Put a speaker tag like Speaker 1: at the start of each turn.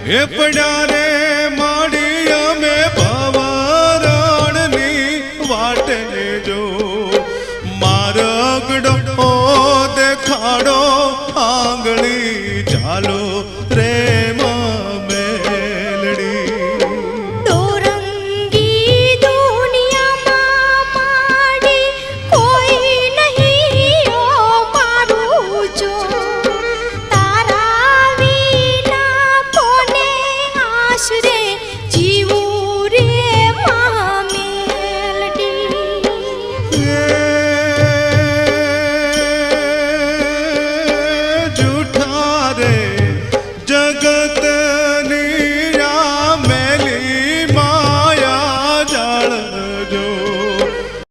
Speaker 1: એ પડ્યા રે માડી અમે ભવરણની વાટે જો મારગડો દેખાડો આંગળી ચાલો